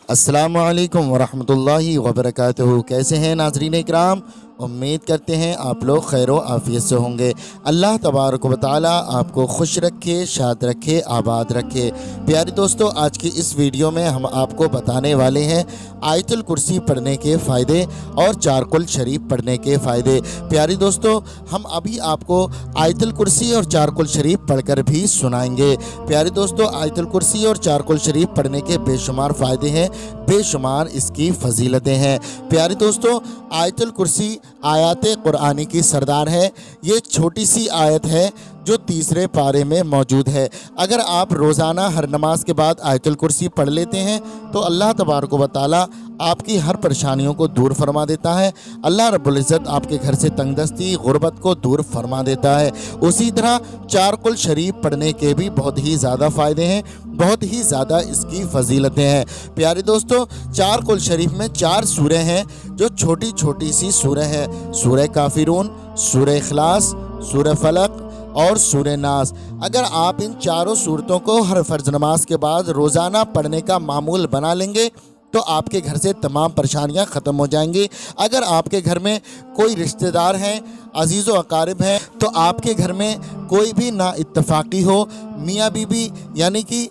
अस्सलामु अलैकुम वरहमतुल्लाहि वबरकातुहू। कैसे हैं नाज़रीन इकराम? उम्मीद करते हैं आप लोग खैर व आफ़ियत से होंगे। अल्लाह तबारक व तआला आपको खुश रखे, शाद रखे, आबाद रखे। प्यारे दोस्तों, आज की इस वीडियो में हम आपको बताने वाले हैं आयतुल कुर्सी पढ़ने के फ़ायदे और चारकुल शरीफ पढ़ने के फ़ायदे। प्यारे दोस्तों, हम अभी आपको आयतुल कुर्सी और चारकुल शरीफ पढ़कर भी सुनाएंगे। प्यारे दोस्तों, आयतुल कुर्सी और चारकुल शरीफ पढ़ने के बेशुमार फ़ायदे हैं, बेशुमार इसकी फजीलतें हैं। प्यारे दोस्तों, आयतुल कुर्सी आयत कुरानी की सरदार है। ये छोटी सी आयत है जो तीसरे पारे में मौजूद है। अगर आप रोज़ाना हर नमाज के बाद आयतुल कुर्सी पढ़ लेते हैं तो अल्लाह तबारक व तआला आपकी हर परेशानियों को दूर फरमा देता है। अल्लाह रब्बुल इज़्ज़त आपके घर से तंगदस्ती, गुर्बत को दूर फरमा देता है। उसी तरह चारकुल शरीफ पढ़ने के भी बहुत ही ज़्यादा फ़ायदे हैं, बहुत ही ज़्यादा इसकी फजीलतें हैं। प्यारे दोस्तों, चारकुल शरीफ में 4 सूरह हैं जो छोटी छोटी सी सूरह है। सूरह काफिरून, सूरह इखलास, सूरह फलक और सूरह नास। अगर आप इन चारों सूरतों को हर फ़र्ज़ नमाज के बाद रोज़ाना पढ़ने का मामूल बना लेंगे तो आपके घर से तमाम परेशानियां ख़त्म हो जाएंगी। अगर आपके घर में कोई रिश्तेदार हैं, अजीज़ व अकारिब हैं, तो आपके घर में कोई भी ना इत्तफाक़ी हो, मियाँ बीबी यानी कि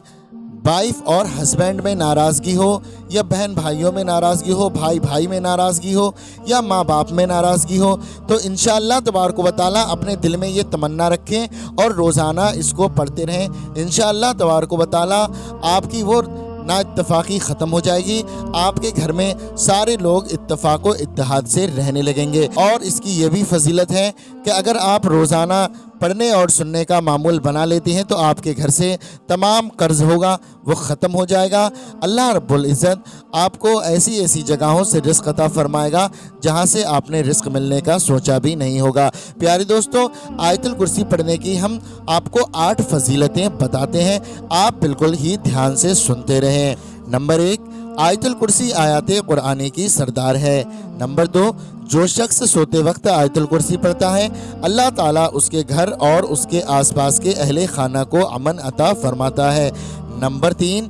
वाइफ और हस्बैंड में नाराज़गी हो, या बहन भाइयों में नाराज़गी हो, भाई भाई में नाराज़गी हो, या माँ बाप में नाराज़गी हो, तो इंशाअल्लाह तबारक व तआला अपने दिल में ये तमन्ना रखें और रोज़ाना इसको पढ़ते रहें। इंशाअल्लाह तबारक व तआला आपकी वो ना इत्तफाक़ी ख़त्म हो जाएगी। आपके घर में सारे लोग इत्तफाक़ व इत्तेहाद से रहने लगेंगे। और इसकी ये भी फजीलत है कि अगर आप रोज़ाना पढ़ने और सुनने का मामूल बना लेते हैं तो आपके घर से तमाम कर्ज़ होगा वो ख़त्म हो जाएगा। अल्लाह रब्बुल इज़्ज़त आपको ऐसी ऐसी जगहों से रिज़्क़ अता फ़रमाएगा जहां से आपने रिज़्क़ मिलने का सोचा भी नहीं होगा। प्यारे दोस्तों, आयतुल कुर्सी पढ़ने की हम आपको 8 फजीलतें बताते हैं, आप बिल्कुल ही ध्यान से सुनते रहें। नंबर 1, आयतुल कुर्सी आयत कुरानी की सरदार है। नंबर 2, जो शख्स सोते वक्त आयतुल कुर्सी पढ़ता है अल्लाह ताला उसके घर और उसके आसपास के अहले खाना को अमन अता फरमाता है। नंबर 3,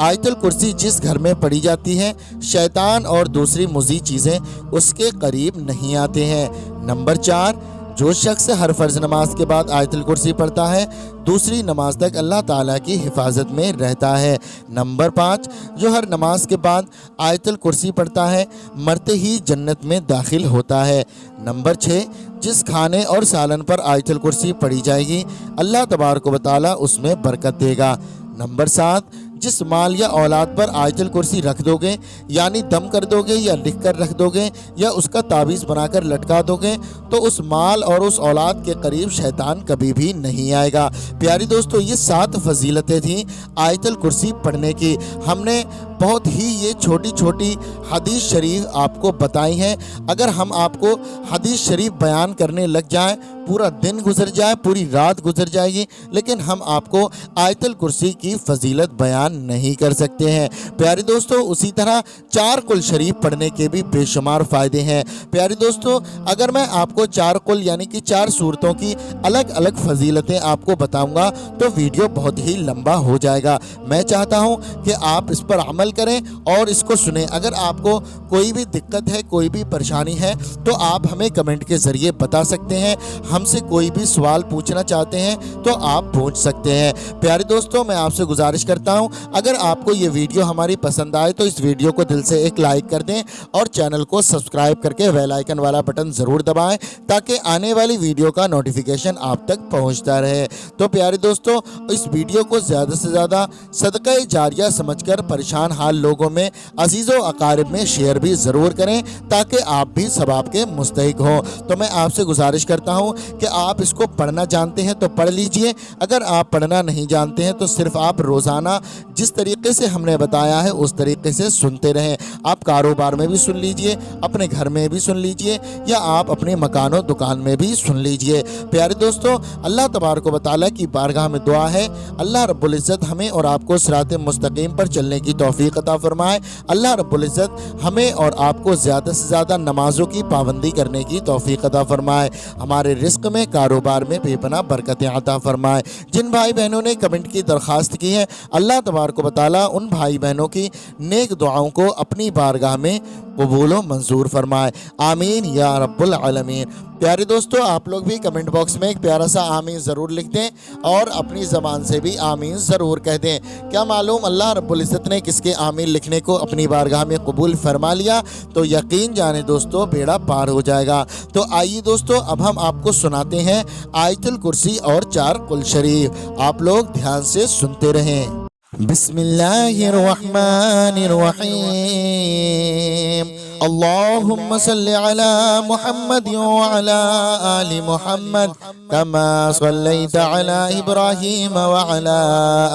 आयतुल कुर्सी जिस घर में पढ़ी जाती है शैतान और दूसरी मुज़ीद चीज़ें उसके करीब नहीं आते हैं। नंबर 4, जो शख्स हर फ़र्ज़ नमाज के बाद आयतुल कुर्सी पढ़ता है दूसरी नमाज तक अल्लाह ताला की हिफाजत में रहता है। नंबर 5, जो हर नमाज के बाद आयतुल कुर्सी पढ़ता है मरते ही जन्नत में दाखिल होता है। नंबर 6, जिस खाने और सालन पर आयतुल कुर्सी पढ़ी जाएगी अल्लाह तबारक व तआला उसमें बरकत देगा। नंबर 7, जिस माल या औलाद पर आयतुल कुर्सी रख दोगे यानी दम कर दोगे या लिख कर रख दोगे या उसका ताबीज़ बनाकर लटका दोगे तो उस माल और उस औलाद के करीब शैतान कभी भी नहीं आएगा। प्यारी दोस्तों, ये 7 फजीलतें थीं आयतुल कुर्सी पढ़ने की। हमने बहुत ही ये छोटी छोटी हदीस शरीफ आपको बताई हैं। अगर हम आपको हदीस शरीफ बयान करने लग जाएं पूरा दिन गुजर जाए, पूरी रात गुजर जाएगी, लेकिन हम आपको आयतुल कुर्सी की फजीलत बयान नहीं कर सकते हैं। प्यारे दोस्तों, उसी तरह चारकुल शरीफ पढ़ने के भी बेशुमार फ़ायदे हैं। प्यारे दोस्तों, अगर मैं आपको चारकुल यानी कि 4 सूरतों की अलग अलग फजीलतें आपको बताऊंगा तो वीडियो बहुत ही लंबा हो जाएगा। मैं चाहता हूं कि आप इस पर अमल करें और इसको सुनें। अगर आपको कोई भी दिक्कत है, कोई भी परेशानी है तो आप हमें कमेंट के ज़रिए बता सकते हैं। हमसे कोई भी सवाल पूछना चाहते हैं तो आप पूछ सकते हैं। प्यारे दोस्तों, मैं आपसे गुजारिश करता हूं अगर आपको ये वीडियो हमारी पसंद आए तो इस वीडियो को दिल से एक लाइक कर दें और चैनल को सब्सक्राइब करके बेल आइकन वाला बटन ज़रूर दबाएं ताकि आने वाली वीडियो का नोटिफिकेशन आप तक पहुंचता रहे। तो प्यारे दोस्तों, इस वीडियो को ज़्यादा से ज़्यादा सदका जारिया समझकर परेशान हाल लोगों में, अजीज़ों अकारिब में शेयर भी ज़रूर करें ताकि आप भी सवाब के मुस्तहिक हों। तो मैं आपसे गुजारिश करता हूं कि आप इसको पढ़ना जानते हैं तो पढ़ लीजिए, अगर आप पढ़ना नहीं जानते हैं तो सिर्फ आप रोज़ाना जिस तरीके से हमने बताया है उस तरीके से सुनते रहें। आप कारोबार में भी सुन लीजिए, अपने घर में भी सुन लीजिए, या आप अपने मकानों दुकान में भी सुन लीजिए। प्यारे दोस्तों, अल्लाह तबारक व तआला की बारगाह में दुआ है अल्लाह रब्बुल इज़्ज़त हमें और आपको सिरात मुस्तकीम पर चलने की तौफीक अता फरमाए। अल्लाह रब्बुल इज़्ज़त हमें और आपको ज़्यादा से ज़्यादा नमाज़ों की पाबंदी करने की तौफीक अता फरमाए। हमारे रिस्क में, कारोबार में बेपनाह बरकतें अता फरमाए। जिन भाई बहनों ने कमेंट की दरख्वास्त की है, अल्लाह तबारक व तआला उन भाई बहनों की नेक दुआओं को अपनी बारगाह में कबूल व मंजूर फरमाए। आमीन या रब्बुल आलमीन। प्यारे दोस्तों, आप लोग भी कमेंट बॉक्स में एक प्यारा सा आमीन ज़रूर लिख दें और अपनी ज़बान से भी आमीन ज़रूर कह दें। क्या मालूम अल्लाह रब्बुल इज़्ज़त ने किसके आमीन लिखने को अपनी बारगाह में कबूल फरमा लिया तो यकीन जाने दोस्तों बेड़ा पार हो जाएगा। तो आइए दोस्तों, अब हम आपको सुनाते हैं आयतुल कुर्सी और 4 कुल शरीफ। आप लोग ध्यान से सुनते रहें। बिस्मिल्लाहिर्रहमानिर्रहीम। अल्लाहुम्मा सल्लि अला मुहम्मद व अला आलि मुहम्मद कमा सल्लैता अला इब्राहीम व अला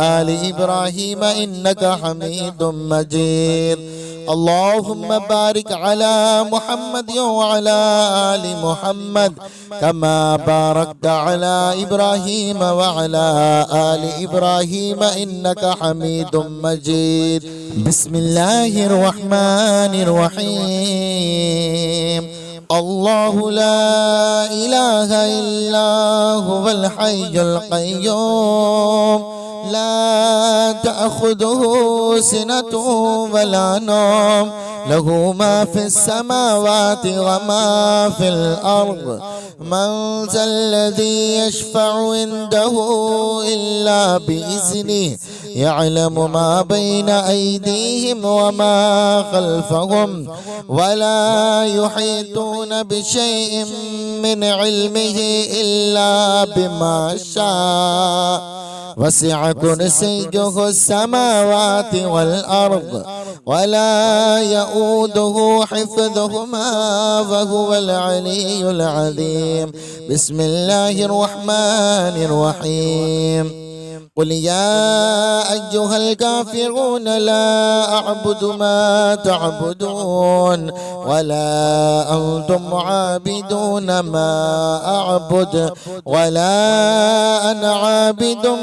आलि इब्राहीम इन्नका हमीदुम मजीद। अल्लाहुम्मा बारिक अला मुहम्मद व अला आलि मुहम्मद कमा बारकता अला इब्राहीम व अला आलि इब्राहीम इन्नका हमीदुम मजीद। बिस्मिल्लाहिर्रहमानिर्रहीम। अल्लाहु ला इलाहा इल्ला हुवल हय्युल क़य्यूम ला तअख़ुज़ुहु सिनतुन वला नौम लहू मा फ़िस्समावाति व मा फ़िल अर्ज़ मन ज़ल्लज़ी यशफ़अु इंदहु इल्ला बिइज़्निहि यअलमु मा बैन अयदीहिम व मा ख़ल्फ़हुम वला युहीतून बिशैइन मिन इल्मिहि इल्ला बिमा शाअ वसिअ कुर्सियुहु अस्समावाति वल अर्ज़ वला यऊदुहु हिफ़्ज़ुहुमा वहुवल अलियुल अज़ीम। बिस्मिल्लाहिर्रहमानिर्रहीम। क़ुल या अय्युहल काफ़िरून ला अअबुदु मा तअबुदून वला अंतुम आबिदून मा अअबुद वला अना आबिदुम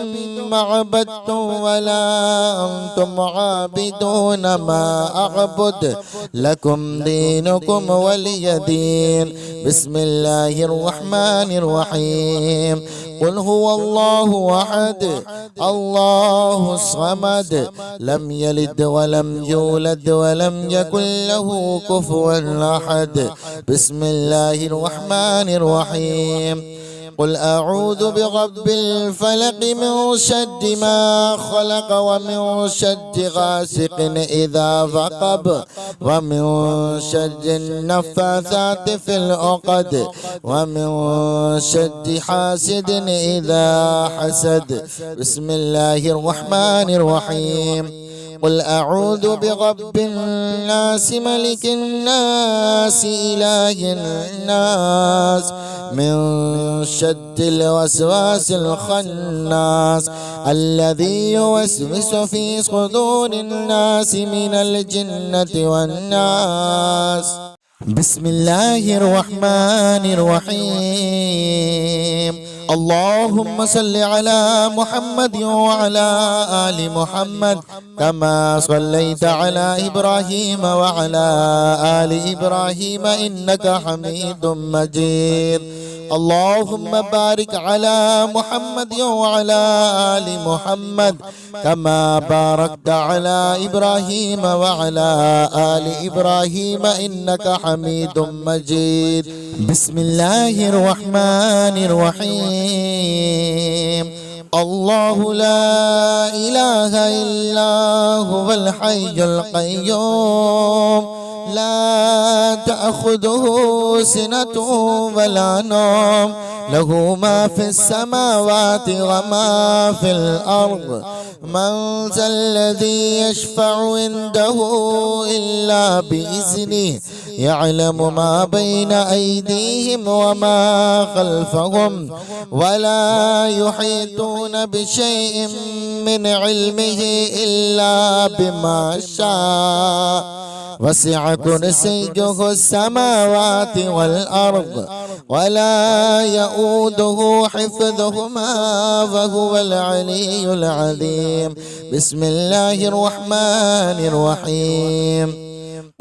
मा अबदतुम वला अंतुम आबिदून मा अअबुद लकुम दीनुकुम वलिय दीन। बिस्मिल्लाहिर्रहमानिर्रहीम। क़ुल हुवल्लाहु अहद अल्लाहुस समद लम यलिद वलम यूलद वलम यकुल लहू कुफुवन अहद। बिस्मिल्लाहिर्रहमानिर्रहीम। क़ुल अऊज़ु बिरब्बिल फ़लक़ मिन शर्रि मा ख़लक़ व मिन शर्रि गासिक़िन इज़ा वक़ब व मिन शर्रि नफ़्फ़ाथाति फ़िल उक़द व मिन शर्रि हासिदिन इज़ा हसद। बिस्मिल्लाहिर्रहमानिर्रहीम। क़ुल अऊज़ु बिरब्बिन नास मलिकिन नास इलाहिन नास मिन शर्रिल वस्वासिल खन्नास अल्लज़ी युवस्विसु फ़ी सुदूरिन नास मिनल जिन्नति वन्नास। बिस्मिल्लाहिर्रहमानिर्रहीम। अल्लाहुम्मा सल्लि अला मुहम्मद व अला आलि मुहम्मद कमा सल्लैता अला इब्राहीम व अला आलि इब्राहीम इन्नका हमीदुम मजीद। अल्लाहुम्मा बारिक अला मुहम्मद व अला आलि मुहम्मद कमा बारकता अला इब्राहीम व अला आलि इब्राहीम इन्नका हमीदुम मजीद। बिस्मिल्लाहिर्रहमानिर्रहीम। अल्लाहु ला इलाहा इल्ला हुवल हय्युल क़य्यूम ला तअख़ुज़ुहु सिनतुन वला नौम लहू मा फ़िस्समावाति व मा फ़िल अर्ज़ मन ज़ल्लज़ी यशफ़अु इंदहु इल्ला बिइज़्निहि यअलमु मा बैन अयदीहिम व मा ख़ल्फ़हुम वला युहीतून बिशैइन मिन इल्मिहि इल्ला बिमा शाअ वसिअ कुर्सियुहु अस्समावाति वल अर्ज़ वला यऊदुहु हिफ़्ज़ुहुमा वहुवल अलियुल अज़ीम। बिस्मिल्लाहिर्रहमानिर्रहीम।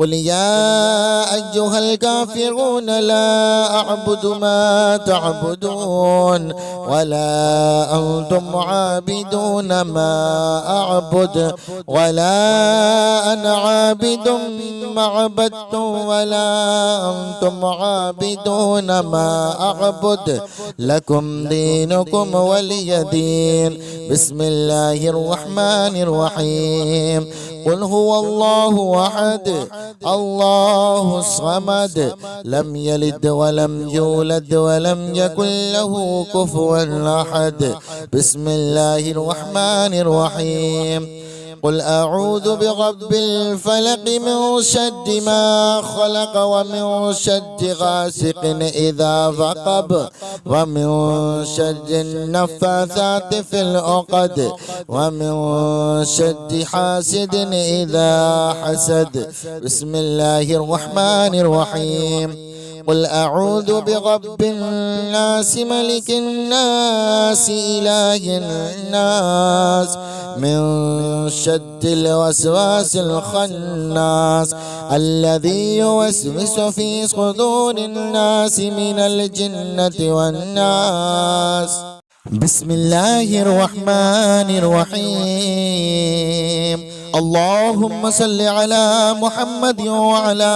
قل يا أيها الكافرون لا أعبد ما تعبدون ولا أنتم عابدون ما أعبد ولا أنا عابد ما عبدتم ولا أنتم عابدون ما أعبد لكم دينكم ولي دين. بسم الله الرحمن الرحيم. قل هو الله أحد الله الصمد لم يلد ولم يولد ولم يكن له كفوا أحد. بسم الله الرحمن الرحيم. قل أعوذ برب الفلق من شر ما خلق ومن شر غاسق إذا وقب ومن شر النفاثات في العقد ومن شر حاسد إذا حسد. بسم الله الرحمن الرحيم. قل أعوذ برب الناس ملك الناس إله الناس من شر الوسواس الخناس الذي يوسوس في صدور الناس من الجنة والناس. بسم الله الرحمن الرحيم. اللهم صل على محمد وعلى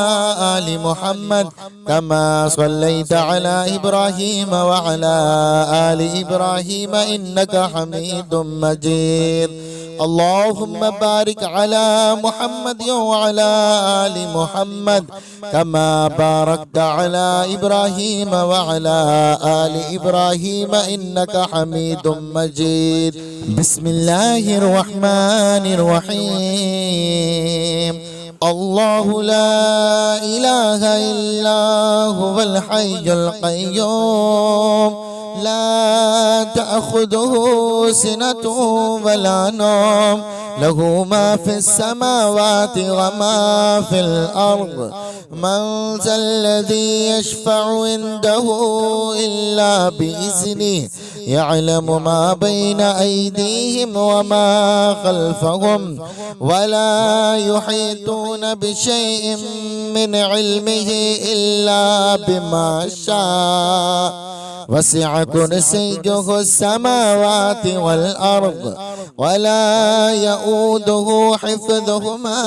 آل محمد كما صليت على إبراهيم وعلى آل إبراهيم إنك حميد مجيد. اللهم بارك على محمد وعلى آل محمد كما باركت على إبراهيم وعلى آل إبراهيم إنك حميد مجيد. بسم الله الرحمن الرحيم. الله لا إله إلا هو الحي القيوم لا تأخذه سنة ولا نوم له ما في السماوات وما في الأرض. من ذا الذي يشفع عنده إلا بإذنه يعلم ما بين أيديهم وما خلفهم ولا يحيطون بشيء من علمه إلا بما شاء. وسع كرسيه السماوات والأرض ولا يؤوده حفظهما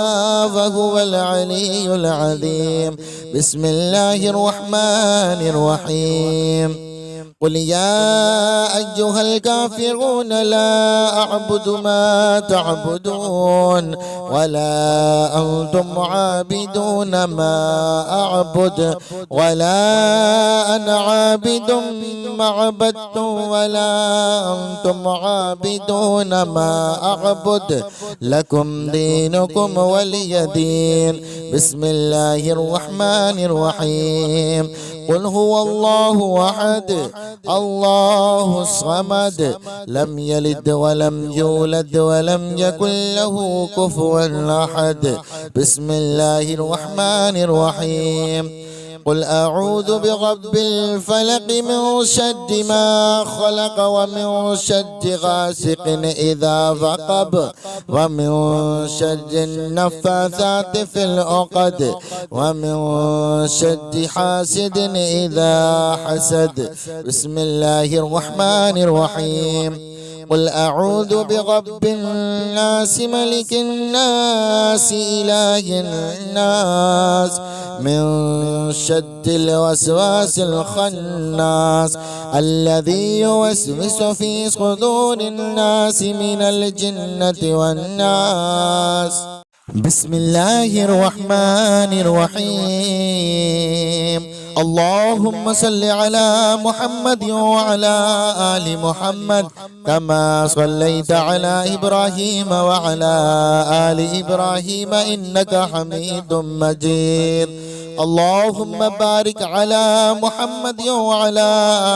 وهو العلي العظيم. بسم الله الرحمن الرحيم. قل يا أيها الكافرون لا أعبد ما تعبدون ولا أنتم عابدون ما أعبد ولا أنا عابد ما عبدتم ولا أنتم عابدون ما أعبد لكم دينكم ولي دين. بسم الله الرحمن الرحيم. قل هو الله أحد الله الصمد لم يلد ولم يولد ولم يكن له كفوا أحد. بسم الله الرحمن الرحيم. قل أعوذ برب الفلق من شر ما خلق ومن شر غاسق إذا وقب ومن شر النفاثات في العقد ومن شر حاسد إذا حسد. بسم الله الرحمن الرحيم. قل أعوذ برب الناس ملك الناس إله الناس من شر الوسواس الخناس الذي يوسوس في صدور الناس من الجنة والناس. بسم الله الرحمن الرحيم. اللهم صل على محمد وعلى آل محمد كما صليت على إبراهيم وعلى آل إبراهيم إنك حميد مجيد. اللهم بارك على محمد وعلى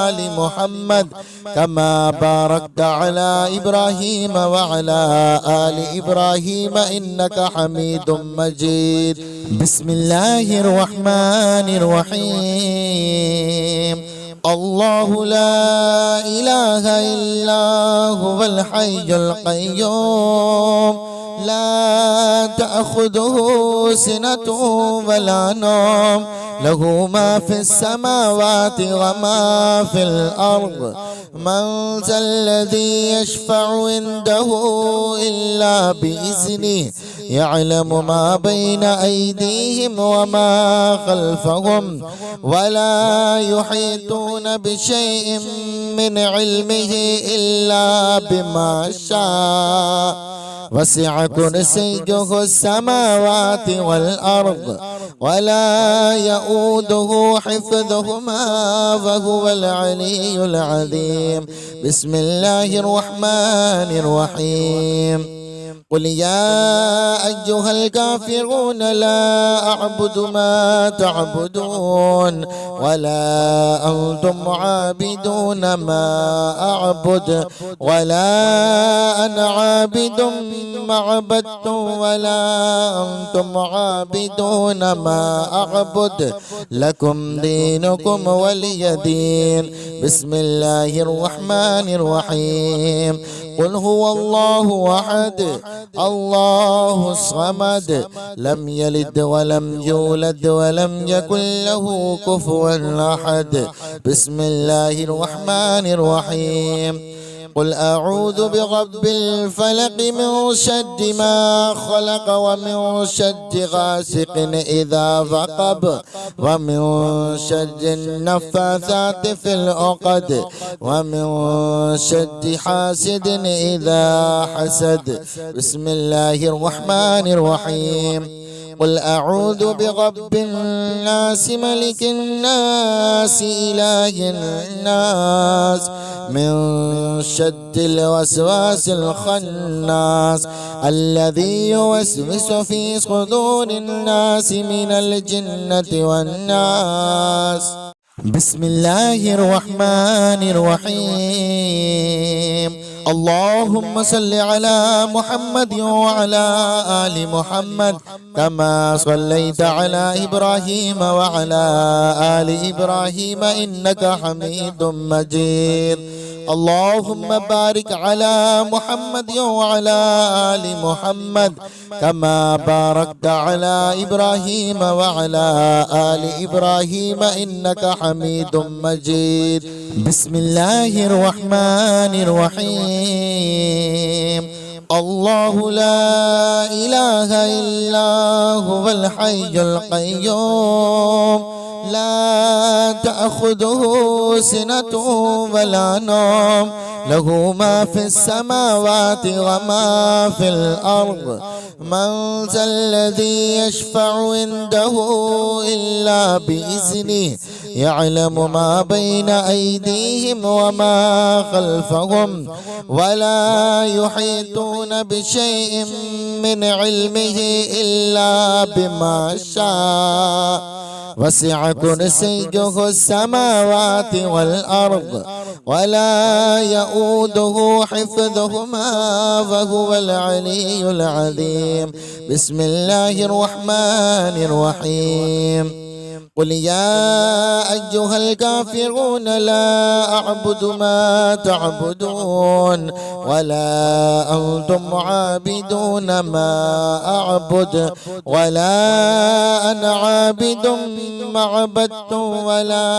آل محمد كما باركت على إبراهيم وعلى آل إبراهيم إنك حميد مجيد. بسم الله الرحمن الرحيم. الله لا إله إلا هو الحي القيوم لا تأخذه سنة ولا نوم له ما في السماوات وما في الأرض من ذا الذي يشفع عنده إلا بإذنه يعلم ما بين أيديهم وما خلفهم ولا يحيطون بشيء من علمه إلا بما شاء وسع كرسيه السماوات والأرض ولا يؤوده حفظهما وهو العلي العظيم. بسم الله الرحمن الرحيم. قل يا أيها الكافرون لا أعبد ما تعبدون ولا أنتم عابدون ما أعبد ولا أنا عابد ما عبدتم ولا أنتم عابدون ما أعبد لكم دينكم ولي دين. بسم الله الرحمن الرحيم. قل هو الله أحد الله الصمد لم يلد ولم يولد ولم يكن له كفوا أحد. بسم الله الرحمن الرحيم. قل أعوذ برب الفلق من شر ما خلق ومن شر غاسق إذا وقب ومن شر النفاثات في العقد ومن شر حاسد إذا حسد. بسم الله الرحمن الرحيم. قل أعوذ برب الناس ملك الناس إله الناس من شر الوسواس الخناس الذي يوسوس في صدور الناس من الجنة والناس. بسم الله الرحمن الرحيم. اللهم صل على محمد وعلى آل محمد كما صليت على إبراهيم وعلى آل إبراهيم إنك حميد مجيد. اللهم بارك على محمد وعلى آل محمد كما باركت على إبراهيم وعلى آل إبراهيم إنك حميد مجيد. بسم الله الرحمن الرحيم. الله لا إله إلا هو الحي القيوم لا تأخذه سنة ولا نوم له ما في السماوات وما في الأرض من ذا الذي يشفع عنده إلا بإذنه يعلم ما بين أيديهم وما خلفهم ولا يحيطون بشيء من علمه إلا بما شاء وسع كرسيه السماوات والأرض ولا يؤوده حفظهما وهو العلي العظيم. بسم الله الرحمن الرحيم. قل يا أيها الكافرون لا أعبد ما تعبدون ولا أنتم عابدون ما أعبد ولا أنا عابد ما عبدتم ولا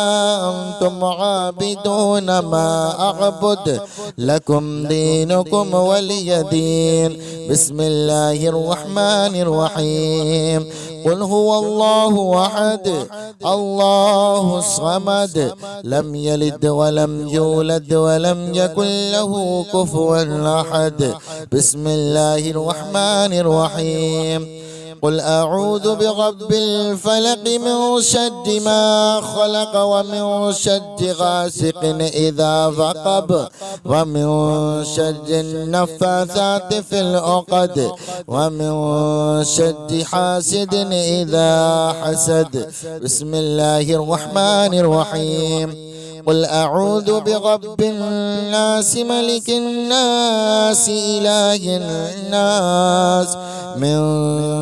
أنتم عابدون ما أعبد لكم دينكم ولي دين. بسم الله الرحمن الرحيم. قل هو الله أحد الله الصمد لم يلد ولم يولد ولم يكن له كفوا أحد. بسم الله الرحمن الرحيم. قل أعوذ برب الفلق من شر ما خلق ومن شر غاسق إذا وقب ومن شر النفاثات في العقد ومن شر حاسد إذا حسد. بسم الله الرحمن الرحيم. قل أعوذ برب الناس ملك الناس إله الناس من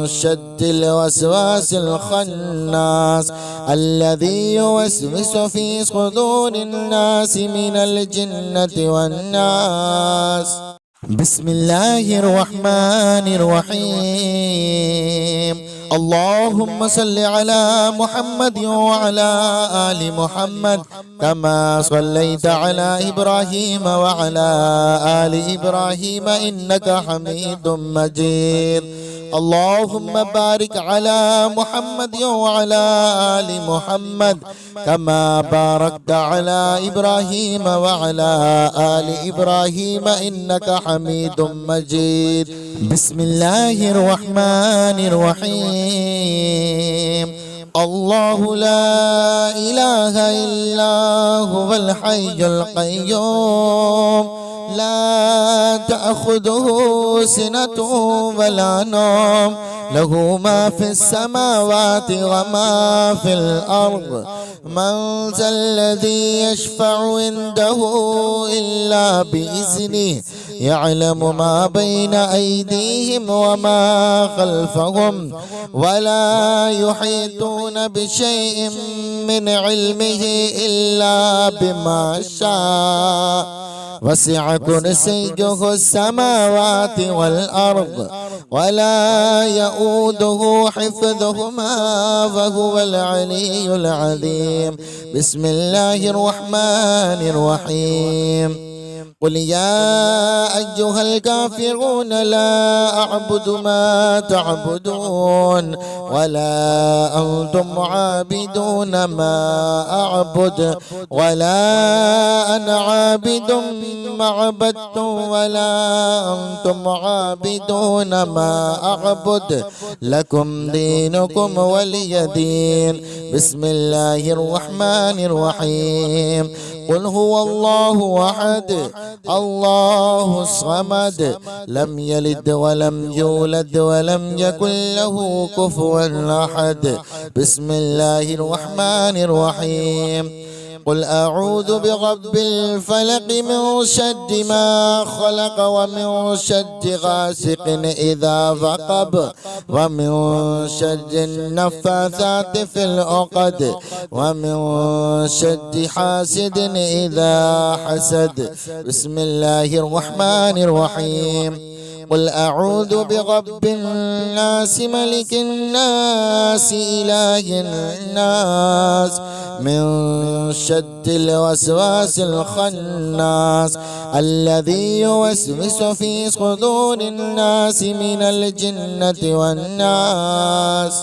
شر الوسواس الخناس الذي يوسوس في صدور الناس من الجنة والناس. بسم الله الرحمن الرحيم. اللهم صل على محمد وعلى آل محمد كما صليت على إبراهيم وعلى آل إبراهيم إنك حميد مجيد. اللهم بارك على محمد وعلى آل محمد كما باركت على إبراهيم وعلى آل إبراهيم إنك حميد مجيد. بسم الله الرحمن الرحيم. الله لا إله إلا هو الحي القيوم لا تأخذه سنة ولا نوم له ما في السماوات وما في الأرض من ذا الذي يشفع عنده إلا بإذنه يعلم ما بين أيديهم وما خلفهم ولا يحيطون بشيء من علمه إلا بما شاء وسع كرسيه السماوات والأرض ولا يؤوده حفظهما وهو العلي العظيم. بسم الله الرحمن الرحيم. قل يا أيها الكافرون لا أعبد ما تعبدون ولا أنتم عابدون ما أعبد ولا أنا عابد ما عبدتم ولا أنتم عابدون ما أعبد لكم دينكم ولي دين. بسم الله الرحمن الرحيم. قل هو الله أحد الله الصمد لم يلد ولم يولد ولم يكن له كفوا أحد. بسم الله الرحمن الرحيم. قل أعوذ برب الفلق من شر ما خلق ومن شر غاسق إذا وقب ومن شر النفاثات في العقد ومن شر حاسد إذا حسد. بسم الله الرحمن الرحيم. قل أعوذ برب الناس ملك الناس إله الناس من شر الوسواس الخناس الذي يوسوس في صدور الناس من الجنة والناس.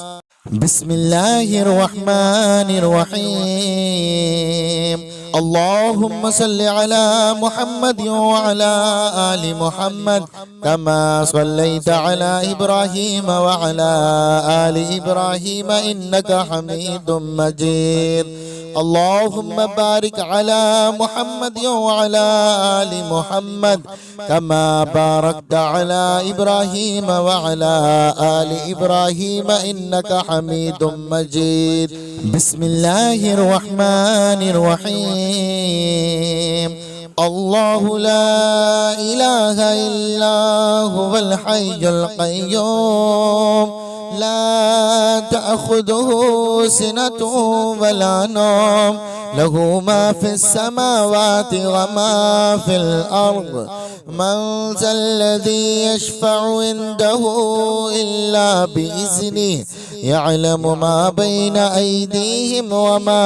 بسم الله الرحمن الرحيم. اللهم صل على محمد وعلى آل محمد كما صليت على إبراهيم وعلى آل إبراهيم إنك حميد مجيد. اللهم بارك على محمد وعلى آل محمد كما باركت على إبراهيم وعلى آل إبراهيم إنك حميد مجيد. بسم الله الرحمن الرحيم. الله لا إله إلا هو الحي القيوم لا تأخذه سنة ولا نوم له ما في السماوات وما في الأرض من ذا الذي يشفع عنده إلا بإذنه يعلم ما بين أيديهم وما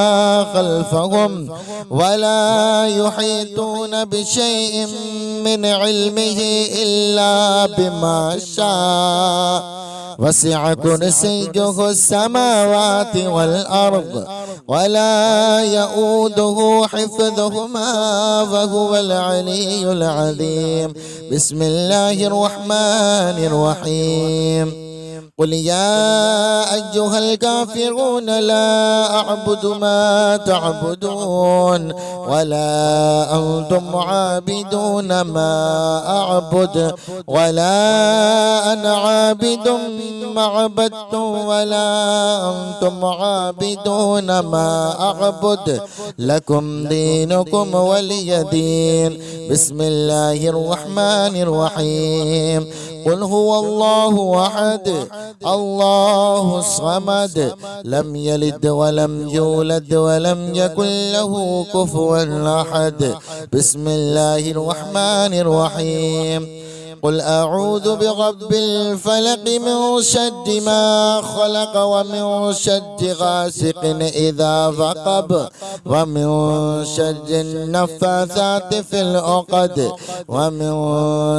خلفهم ولا يحيطون بشيء من علمه إلا بما شاء وسع كرسيه السماوات والأرض ولا يؤوده حفظهما وهو العلي العظيم. بسم الله الرحمن الرحيم. قل يا أيها الكافرون لا أعبد ما تعبدون ولا أنتم عابدون ما أعبد ولا أنا عابد ما عبدتم ولا أنتم عابدون ما أعبد لكم دينكم ولي دين. بسم الله الرحمن الرحيم. قل هو الله أحد الله الصمد لم يلد ولم يولد ولم يكن له كفوا أحد. بسم الله الرحمن الرحيم. قل أعوذ برب الفلق من شر ما خلق ومن شر غاسق إذا وقب ومن شر النفاثات في العقد ومن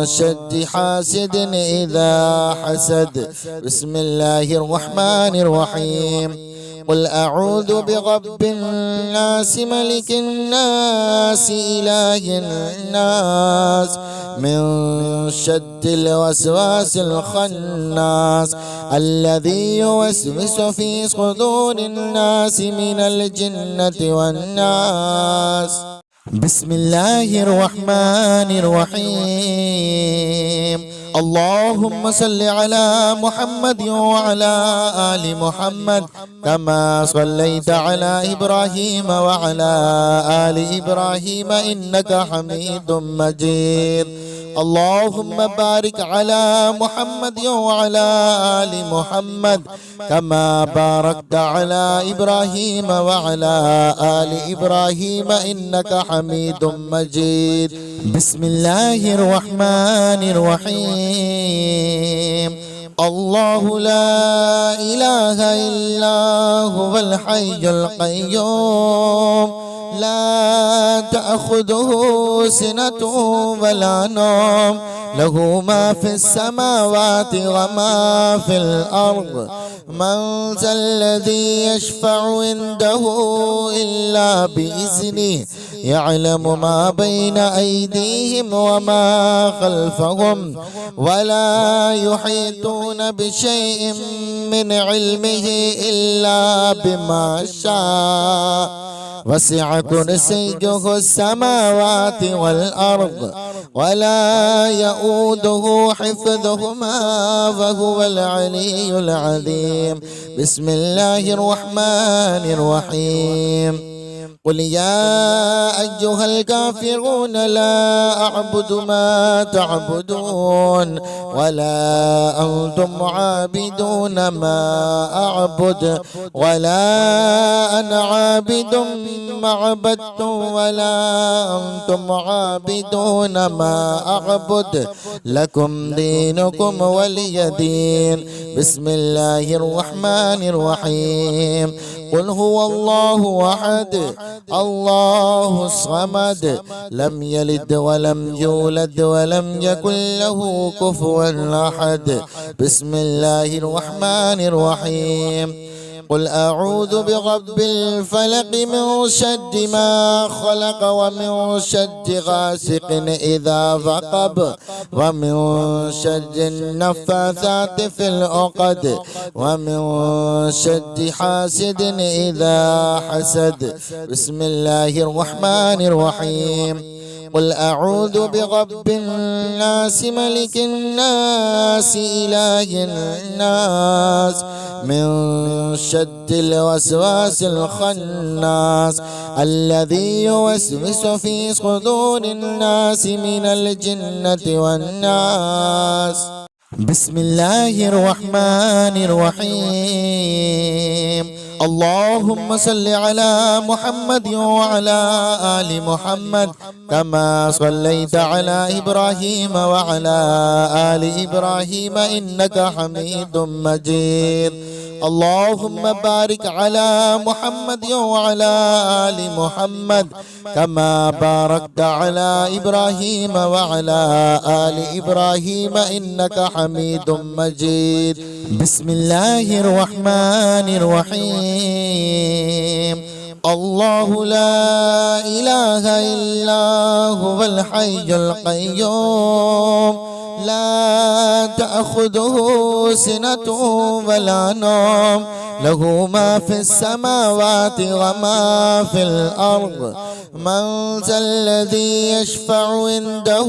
شر حاسد إذا حسد. بسم الله الرحمن الرحيم. قل أعوذ برب الناس ملك الناس إله الناس من شر الوسواس الخناس الذي يوسوس في صدور الناس من الجنة والناس. بسم الله الرحمن الرحيم. اللهم صل على محمد وعلى آل محمد كما صليت على إبراهيم وعلى آل إبراهيم إنك حميد مجيد. اللهم بارك على محمد وعلى آل محمد كما باركت على إبراهيم وعلى آل إبراهيم إنك حميد مجيد. بسم الله الرحمن الرحيم. الله لا إله إلا هو الحي القيوم لا تأخذه سنة ولا نوم له ما في السماوات وما في الأرض. من ذا الذي يشفع عنده إلا بإذنه يعلم ما بين أيديهم وما خلفهم ولا يحيطون بشيء من علمه إلا بما شاء. وسع كرسيه السماوات والأرض ولا يؤوده حفظهما وهو العلي العظيم. بسم الله الرحمن الرحيم. قل يا أيها الكافرون لا أعبد ما تعبدون ولا أنتم عابدون ما أعبد ولا أنا عابد ما عبدتم ولا أنتم عابدون ما أعبد لكم دينكم ولي دين. بسم الله الرحمن الرحيم. قل هو الله أحد الله الصمد لم يلد ولم يولد ولم يكن له كفوا أحد. بسم الله الرحمن الرحيم. قل أعوذ برب الفلق من شر ما خلق ومن شر غاسق إذا وقب ومن شر النفاثات في العقد ومن شر حاسد إذا حسد. بسم الله الرحمن الرحيم. قل أعوذ برب الناس ملك الناس إله الناس من شر الوسواس الخناس الذي يوسوس في صدور الناس من الجنة والناس. بسم الله الرحمن الرحيم. اللهم صل على محمد وعلى آل محمد كما صليت على إبراهيم وعلى آل إبراهيم إنك حميد مجيد. اللهم بارك على محمد وعلى آل محمد كما باركت على إبراهيم وعلى آل إبراهيم إنك حميد مجيد. بسم الله الرحمن الرحيم. الله لا إله إلا هو الحي القيوم لا تأخذه سنة ولا نوم له ما في السماوات وما في الأرض. من ذا الذي يشفع عنده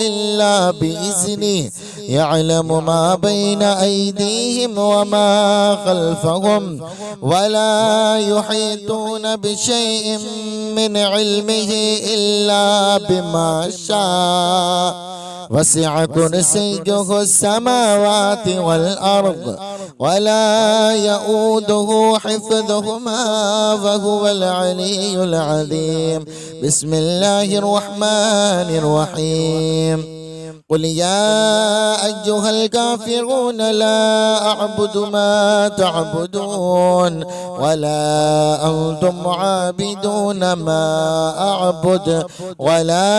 إلا بإذنه يعلم ما بين أيديهم وما خلفهم ولا يحيطون بشيء من علمه إلا بما شاء. وسع كرسيه السماوات والأرض ولا يؤوده حفظهما وهو العلي العظيم. بسم الله الرحمن الرحيم. قل يا أيها الكافرون لا أعبد ما تعبدون ولا أنتم عابدون ما أعبد ولا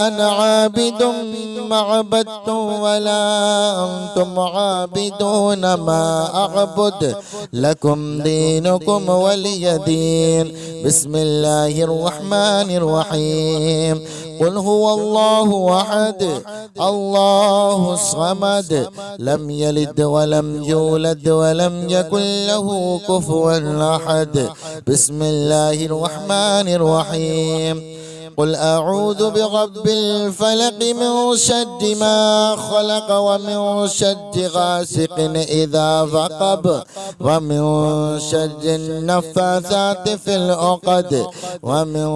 أنا عابد ما عبدتم ولا أنتم عابدون ما أعبد لكم دينكم ولي دين. بسم الله الرحمن الرحيم. قل هو الله أحد الله الصمد لم يلد ولم يولد ولم يكن له كفوا أحد. بسم الله الرحمن الرحيم. قل أعوذ برب الفلق من شر ما خلق ومن شر غاسق إذا وقب ومن شر النفاثات في العقد ومن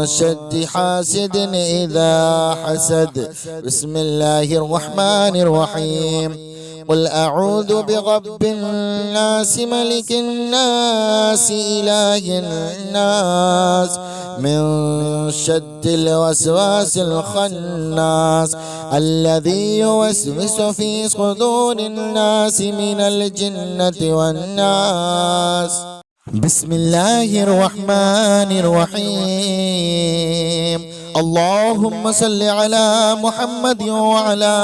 شر حاسد إذا حسد. بسم الله الرحمن الرحيم. قل أعوذ برب الناس ملك الناس إله الناس من شر الوسواس الخناس الذي يوسوس في صدور الناس من الجنة والناس. بسم الله الرحمن الرحيم. اللهم صل على محمد وعلى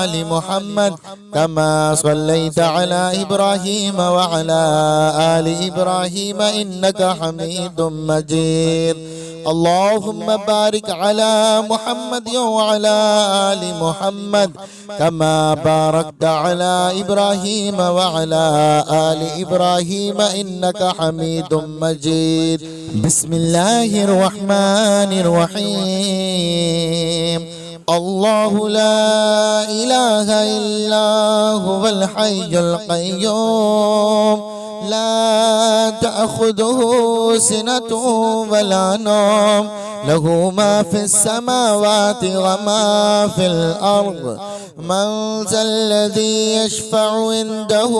آل محمد كما صليت على إبراهيم وعلى آل إبراهيم إنك حميد مجيد. اللهم بارك على محمد وعلى آل محمد كما باركت على إبراهيم وعلى آل إبراهيم إنك حميد مجيد. بسم الله الرحمن الرحيم. الله لا إله إلا هو الحي القيوم لا تأخذه سنة ولا نوم له ما في السماوات وما في الأرض. من ذا الذي يشفع عنده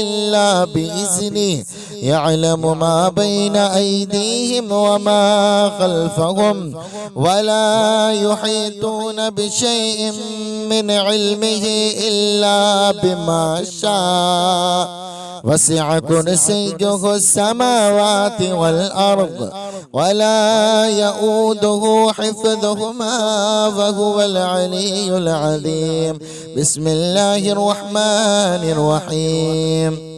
إلا بإذنه يعلم ما بين أيديهم وما خلفهم ولا يحيطون بشيء من علمه إلا بما شاء. وسع كرسيه السماوات والأرض ولا يؤوده حفظهما وهو العلي العظيم. بسم الله الرحمن الرحيم.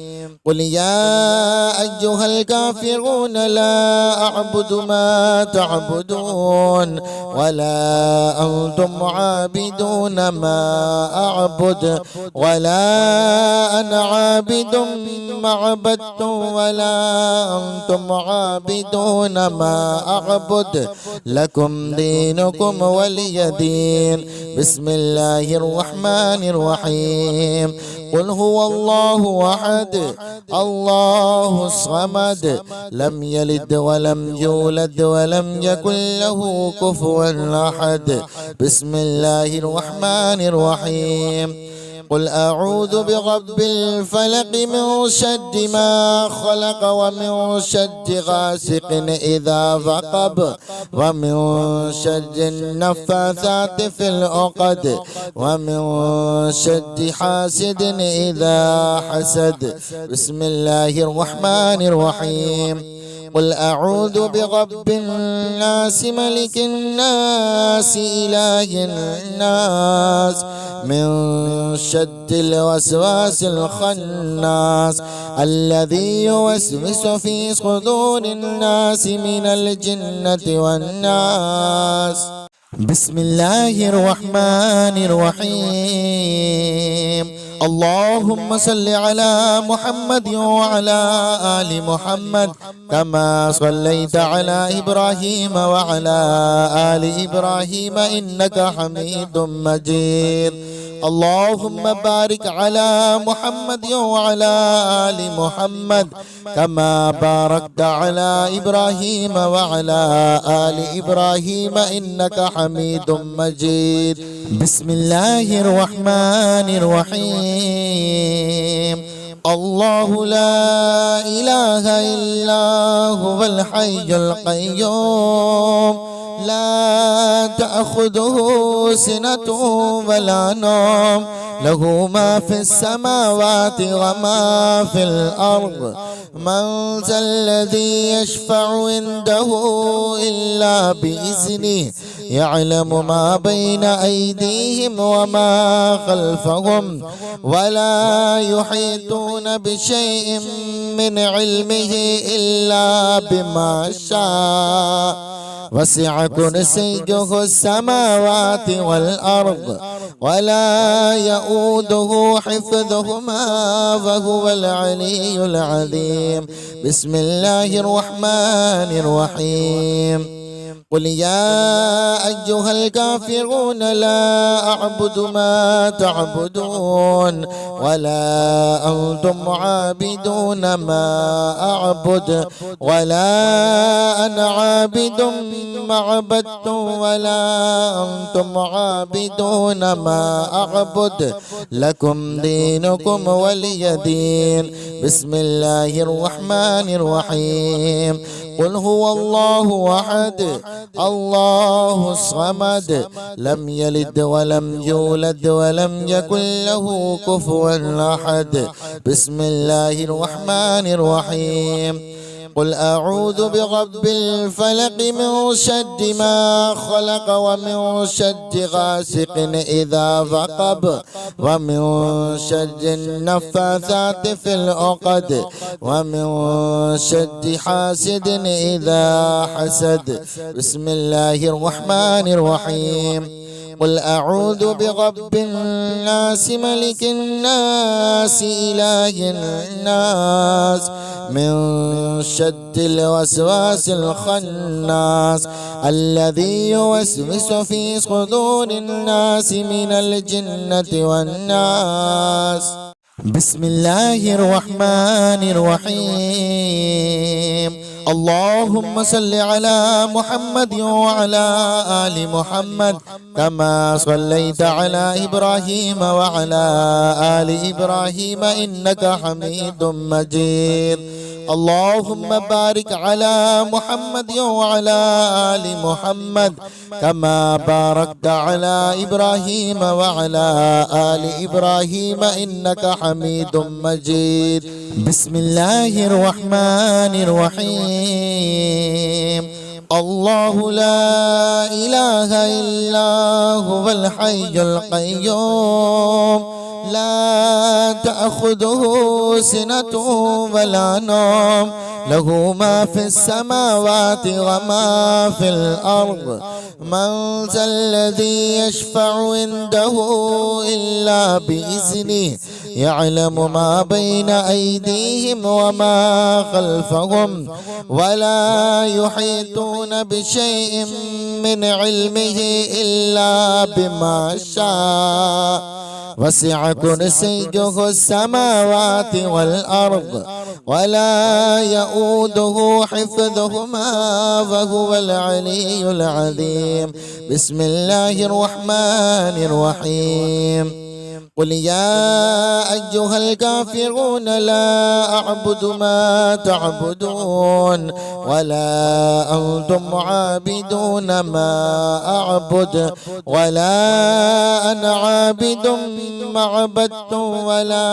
قل يا أيها الكافرون لا أعبد ما تعبدون ولا أنتم عابدون ما أعبد ولا أنا عابد ما عبدتم ولا أنتم عابدون ما أعبد لكم دينكم ولي دين. بسم الله الرحمن الرحيم. قل هو الله أحد الله الصمد لم يلد ولم يولد ولم يكن له كفوا أحد. بسم الله الرحمن الرحيم. قل أعوذ برب الفلق من شر ما خلق ومن شر غاسق إذا وقب ومن شر النفاثات في العقد ومن شر حاسد إذا حسد. بسم الله الرحمن الرحيم. قل أعوذ برب الناس ملك الناس إله الناس من شر الوسواس الخناس الذي يوسوس في صدور الناس من الجنة والناس. بسم الله الرحمن الرحيم. اللهم صل على محمد وعلى آل محمد كما صليت على إبراهيم وعلى آل إبراهيم إنك حميد مجيد. اللهم بارك على محمد وعلى آل محمد كما باركت على إبراهيم وعلى آل إبراهيم إنك حميد مجيد. بسم الله الرحمن الرحيم. الله لا إله إلا هو الحي القيوم لا تأخذه سنة ولا نوم له ما في السماوات وما في الأرض من ذا الذي يشفع عنده إلا بإذنه يعلم ما بين أيديهم وما خلفهم ولا يحيطون بشيء من علمه إلا بما شاء وسع كرسيه السماوات والأرض ولا يؤوده حفظهما وهو العلي العظيم. بسم الله الرحمن الرحيم. قل يا أيها الكافرون لا أعبد ما تعبدون ولا أنتم عابدون ما أعبد ولا أنا عابد ما عبدتم ولا أنتم عابدون ما أعبد لكم دينكم ولي دين. بسم الله الرحمن الرحيم. قل هو الله أحد الله الصمد لم يلد ولم يولد ولم يكن له كفوا أحد. بسم الله الرحمن الرحيم. قل أعوذ برب الفلق من شر ما خلق ومن شر غاسق إذا وقب ومن شر النفاثات في العقد ومن شر حاسد إذا حسد. بسم الله الرحمن الرحيم. قل أعوذ برب الناس ملك الناس إله الناس من شر الوسواس الخناس الذي يوسوس في صدور الناس من الجنة والناس. بسم الله الرحمن الرحيم. اللهم صل على محمد وعلى آل محمد كما صليت على إبراهيم وعلى آل إبراهيم إنك حميد مجيد. اللهم بارك على محمد وعلى آل محمد كما باركت على إبراهيم وعلى آل إبراهيم إنك حميد مجيد. بسم الله الرحمن الرحيم. الله لا إله إلا هو الحي القيوم لا تأخذه سنة ولا نوم له ما في السماوات وما في الأرض من ذا الذي يشفع عنده إلا بإذنه يعلم ما بين أيديهم وما خلفهم ولا يحيطون بشيء من علمه إلا بما شاء وسع كرسيه السماوات والأرض ولا يؤوده حفظهما وهو العلي العظيم. بسم الله الرحمن الرحيم. قل يا أيها الكافرون لا أعبد ما تعبدون ولا أنتم عابدون ما أعبد ولا أنا عابد ما عبدتم ولا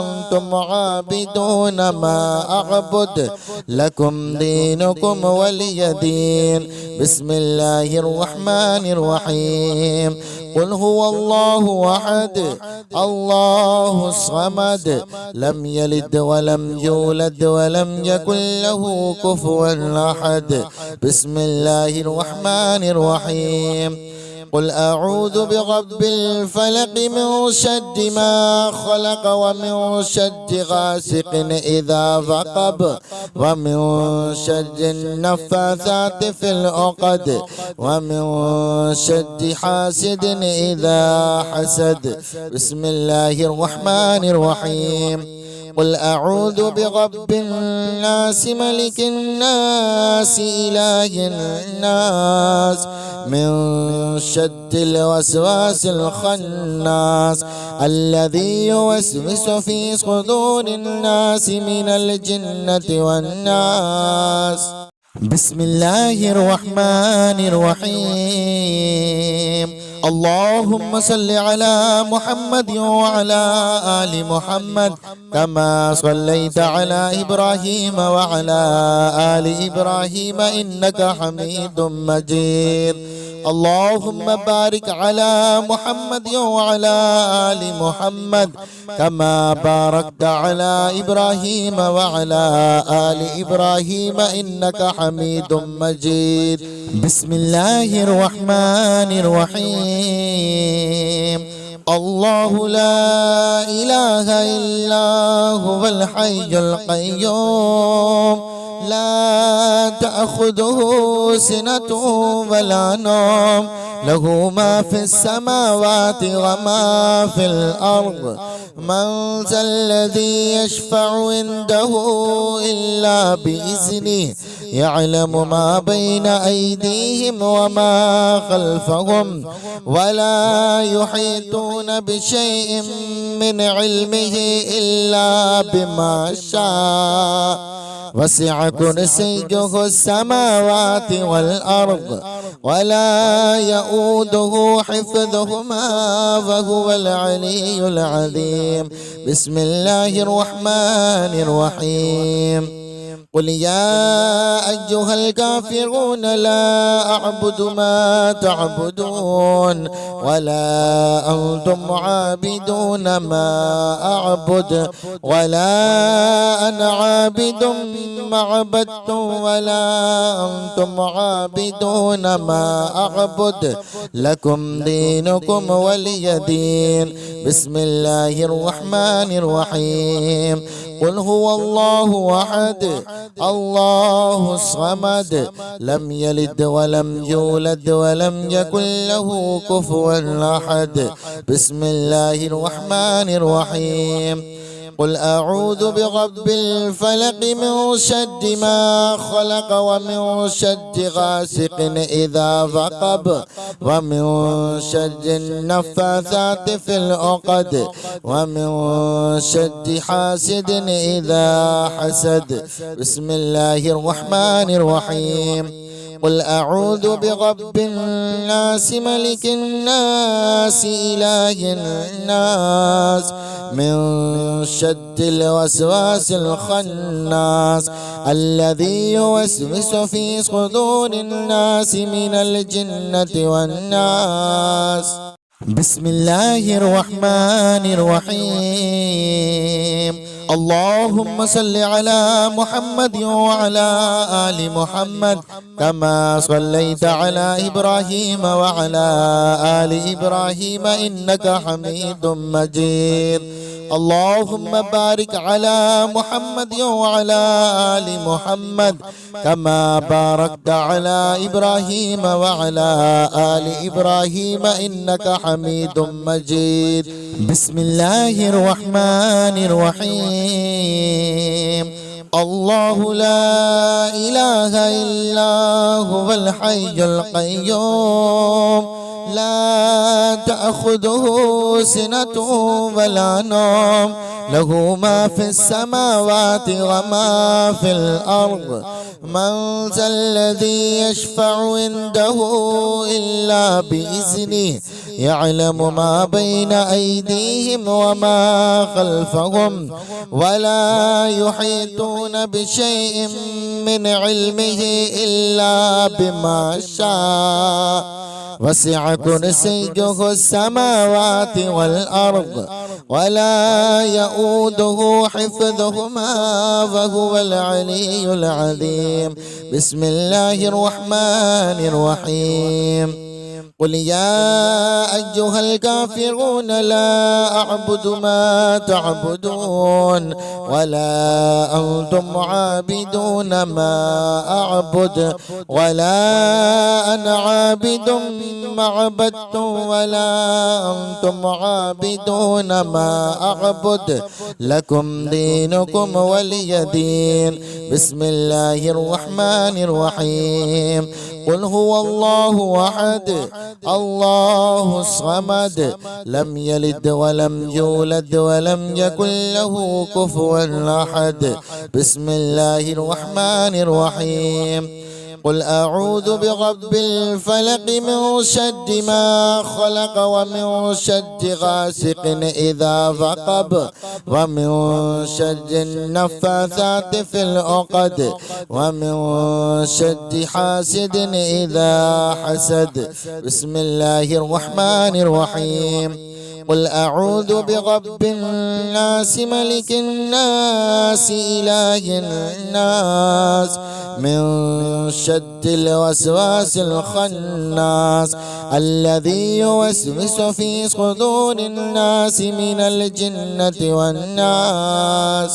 أنتم عابدون ما أعبد لكم دينكم ولي دين. بسم الله الرحمن الرحيم. قل هو الله أحد الله الصمد لم يلد ولم يولد ولم يكن له كفوا أحد. بسم الله الرحمن الرحيم. قل أعوذ برب الفلق من شر ما خلق ومن شر غاسق إذا وقب ومن شر النفاثات في العقد ومن شر حاسد إذا حسد. بسم الله الرحمن الرحيم. قل أعوذ برب الناس ملك الناس إله الناس من شر الوسواس الخناس الذي يوسوس في صدور الناس من الجنة والناس. بسم الله الرحمن الرحيم. اللهم صل على محمد وعلى آل محمد كما صليت على إبراهيم وعلى آل إبراهيم إنك حميد مجيد. اللهم بارك على محمد وعلى آل محمد كما باركت على إبراهيم وعلى آل إبراهيم إنك حميد مجيد. بسم الله الرحمن الرحيم. الله لا إله إلا هو الحي القيوم لا تأخذه سنة ولا نوم له ما في السماوات وما في الأرض من ذا الذي يشفع عنده إلا بإذنه يعلم ما بين أيديهم وما خلفهم ولا يحيطون بشيء من علمه إلا بما شاء وسع كرسيه السماوات والأرض ولا يؤوده حفظهما وهو العلي العظيم. بسم الله الرحمن الرحيم. قل يا أيها الكافرون لا أعبد ما تعبدون ولا أنتم عابدون ما أعبد ولا أنا عابد ما عبدتم ولا أنتم عابدون ما أعبد لكم دينكم ولي دين. بسم الله الرحمن الرحيم. قل هو الله أحد الله الصمد لم يلد ولم يولد ولم يكن له كفوا أحد. بسم الله الرحمن الرحيم. قل أعوذ برب الفلق من شر ما خلق ومن شر غاسق إذا وقب ومن شر النفاثات في العقد ومن شر حاسد إذا حسد. بسم الله الرحمن الرحيم. قل أعوذ برب الناس ملك الناس إله الناس من شر الوسواس الخناس الذي يوسوس في صدور الناس من الجنة والناس. بسم الله الرحمن الرحيم. اللهم صل على محمد وعلى آل محمد كما صليت على إبراهيم وعلى آل إبراهيم إنك حميد مجيد. اللهم بارك على محمد وعلى آل محمد كما باركت على إبراهيم وعلى آل إبراهيم إنك حميد مجيد. بسم الله الرحمن الرحيم. الله لا إله إلا هو الحي القيوم لا تأخذه سنة ولا نوم له ما في السماوات وما في الأرض من ذا الذي يشفع عنده إلا بإذنه يعلم ما بين أيديهم وما خلفهم ولا يحيطون بشيء من علمه إلا بما شاء وسع كرسيه السماوات والأرض ولا يؤوده حفظهما وهو العلي العظيم. بسم الله الرحمن الرحيم. قل يا أيها الكافرون لا أعبد ما تعبدون ولا أنتم عابدون ما أعبد ولا أنا عابد ما عبدتم ولا أنتم عابدون ما أعبد لكم دينكم ولي دين. بسم الله الرحمن الرحيم. قل هو الله أحد الله الصمد لم يلد ولم يولد ولم يكن له كفوا أحد. بسم الله الرحمن الرحيم. قل أعوذ برب الفلق من شر ما خلق ومن شر غاسق إذا وقب ومن شر النفاثات في العقد ومن شر حاسد إذا حسد. بسم الله الرحمن الرحيم. قل أعوذ برب الناس ملك الناس إله الناس من شر الوسواس الخناس الذي يوسوس في صدور الناس من الجنة والناس.